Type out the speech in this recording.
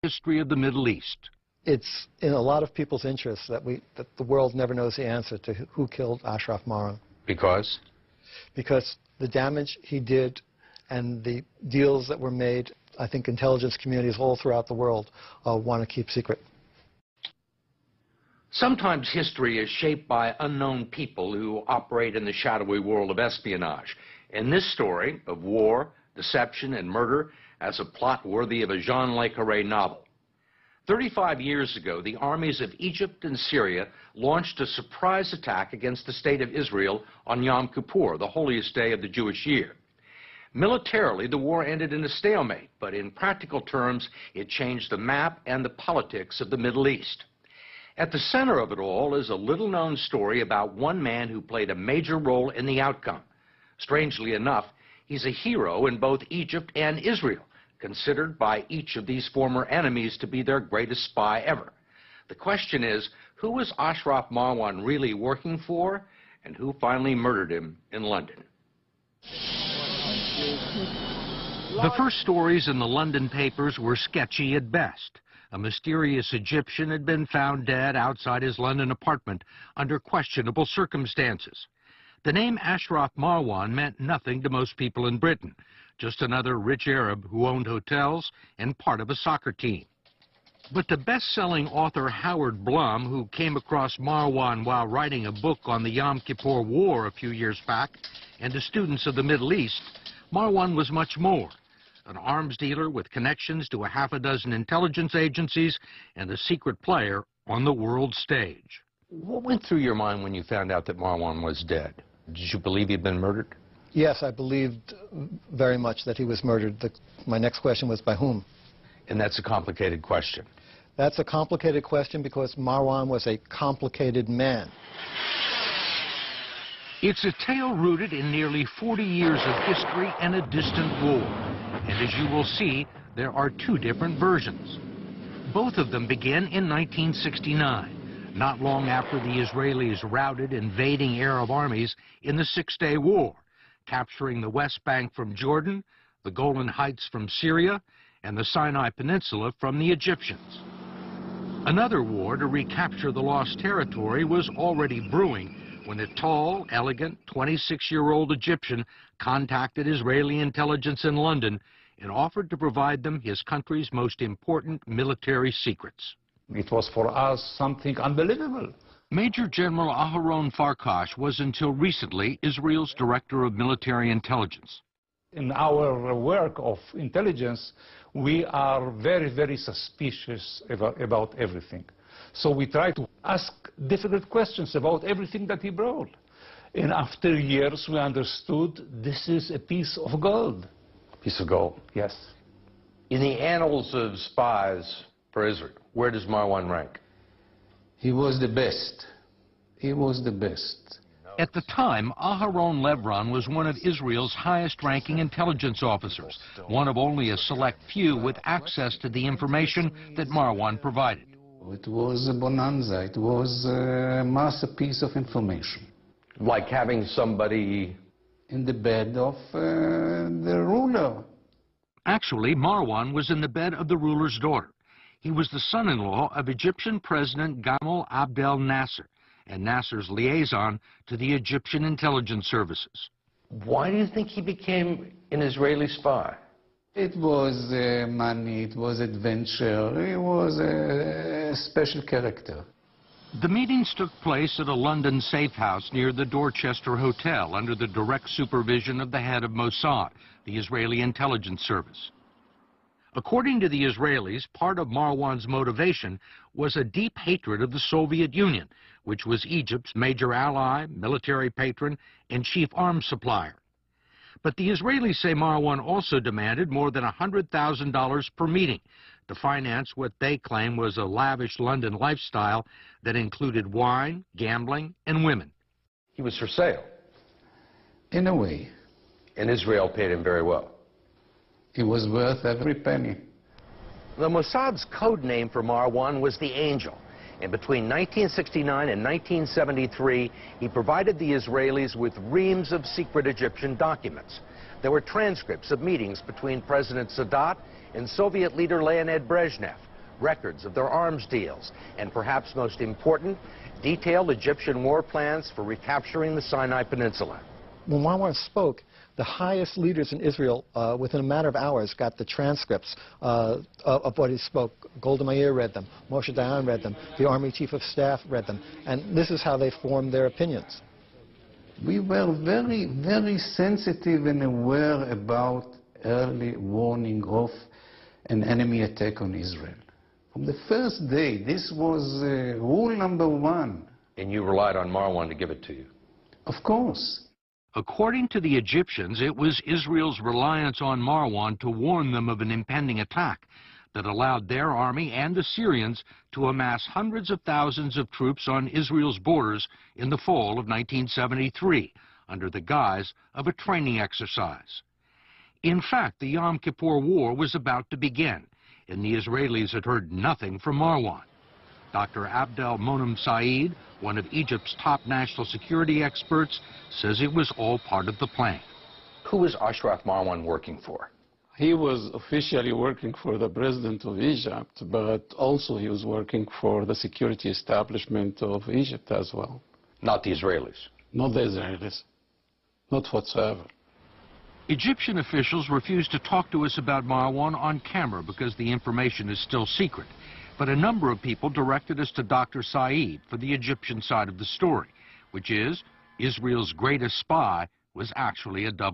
history of the Middle East. It's in a lot of people's interest that the world never knows the answer to who killed Ashraf Marwan. Because? Because the damage he did and the deals that were made, I think intelligence communities all throughout the world want to keep secret. Sometimes history is shaped by unknown people who operate in the shadowy world of espionage. And this story of war, deception, and murder has a plot worthy of a Jean Le Carré novel. 35 years ago, the armies of Egypt and Syria launched a surprise attack against the state of Israel on Yom Kippur, the holiest day of the Jewish year. Militarily, the war ended in a stalemate, but in practical terms, it changed the map and the politics of the Middle East. At the center of it all is a little-known story about one man who played a major role in the outcome. Strangely enough, he's a hero in both Egypt and Israel, considered by each of these former enemies to be their greatest spy ever. The question is, who was Ashraf Marwan really working for, and who finally murdered him in London? The first stories in the London papers were sketchy at best. A mysterious Egyptian had been found dead outside his London apartment under questionable circumstances. The name Ashraf Marwan meant nothing to most people in Britain, just another rich Arab who owned hotels and part of a soccer team. But to best-selling author Howard Blum, who came across Marwan while writing a book on the Yom Kippur War a few years back, and to students of the Middle East, Marwan was much more. An arms dealer with connections to a half a dozen intelligence agencies and a secret player on the world stage. What went through your mind when you found out that Marwan was dead? Did you believe he'd been murdered? Yes, I believed very much that he was murdered. My next question was by whom? And that's a complicated question. That's a complicated question because Marwan was a complicated man. It's a tale rooted in nearly 40 years of history and a distant war. And as you will see, there are two different versions. Both of them begin in 1969, not long after the Israelis routed invading Arab armies in the Six-Day War, capturing the West Bank from Jordan, the Golan Heights from Syria, and the Sinai Peninsula from the Egyptians. Another war to recapture the lost territory was already brewing when a tall, elegant, 26-year-old Egyptian contacted Israeli intelligence in London and offered to provide them his country's most important military secrets. It was for us something unbelievable. Major General Aharon Farkash was until recently Israel's director of military intelligence. In our work of intelligence, we are very, very suspicious about everything. So we try to ask difficult questions about everything that he brought. And after years, we understood this is a piece of gold. Piece of gold? Yes. In the annals of spies for Israel, where does Marwan rank? He was the best. He was the best. At the time, Aharon Levron was one of Israel's highest-ranking intelligence officers, one of only a select few with access to the information that Marwan provided. It was a bonanza. It was a masterpiece of information. Like having somebody in the bed of the ruler. Actually, Marwan was in the bed of the ruler's daughter. He was the son-in-law of Egyptian President Gamal Abdel Nasser and Nasser's liaison to the Egyptian intelligence services. Why do you think he became an Israeli spy? It was money, it was adventure, he was a special character. The meetings took place at a London safe house near the Dorchester Hotel under the direct supervision of the head of Mossad, the Israeli intelligence service. According to the Israelis, part of Marwan's motivation was a deep hatred of the Soviet Union, which was Egypt's major ally, military patron, and chief arms supplier. But the Israelis say Marwan also demanded more than $100,000 per meeting to finance what they claim was a lavish London lifestyle that included wine, gambling, and women. He was for sale. In a way. And Israel paid him very well. He was worth every penny. The Mossad's code name for Marwan was the Angel. And between 1969 and 1973, he provided the Israelis with reams of secret Egyptian documents. There were transcripts of meetings between President Sadat and Soviet leader Leonid Brezhnev, records of their arms deals, and perhaps most important, detailed Egyptian war plans for recapturing the Sinai Peninsula. When Marwan spoke, the highest leaders in Israel, within a matter of hours, got the transcripts of what he spoke. Golda Meir read them, Moshe Dayan read them, the Army Chief of Staff read them, and this is how they formed their opinions. We were very, very sensitive and aware about early warning of an enemy attack on Israel. From the first day, this was rule number one. And you relied on Marwan to give it to you? Of course. According to the Egyptians, it was Israel's reliance on Marwan to warn them of an impending attack that allowed their army and the Syrians to amass hundreds of thousands of troops on Israel's borders in the fall of 1973 under the guise of a training exercise. In fact, the Yom Kippur War was about to begin, and the Israelis had heard nothing from Marwan. Dr. Abdel Monem Said, one of Egypt's top national security experts, says it was all part of the plan. Who was Ashraf Marwan working for? He was officially working for the president of Egypt, but also he was working for the security establishment of Egypt as well. Not the Israelis? Not the Israelis. Not whatsoever. Egyptian officials refused to talk to us about Marwan on camera because the information is still secret. But a number of people directed us to Dr. Said for the Egyptian side of the story, which is Israel's greatest spy was actually a double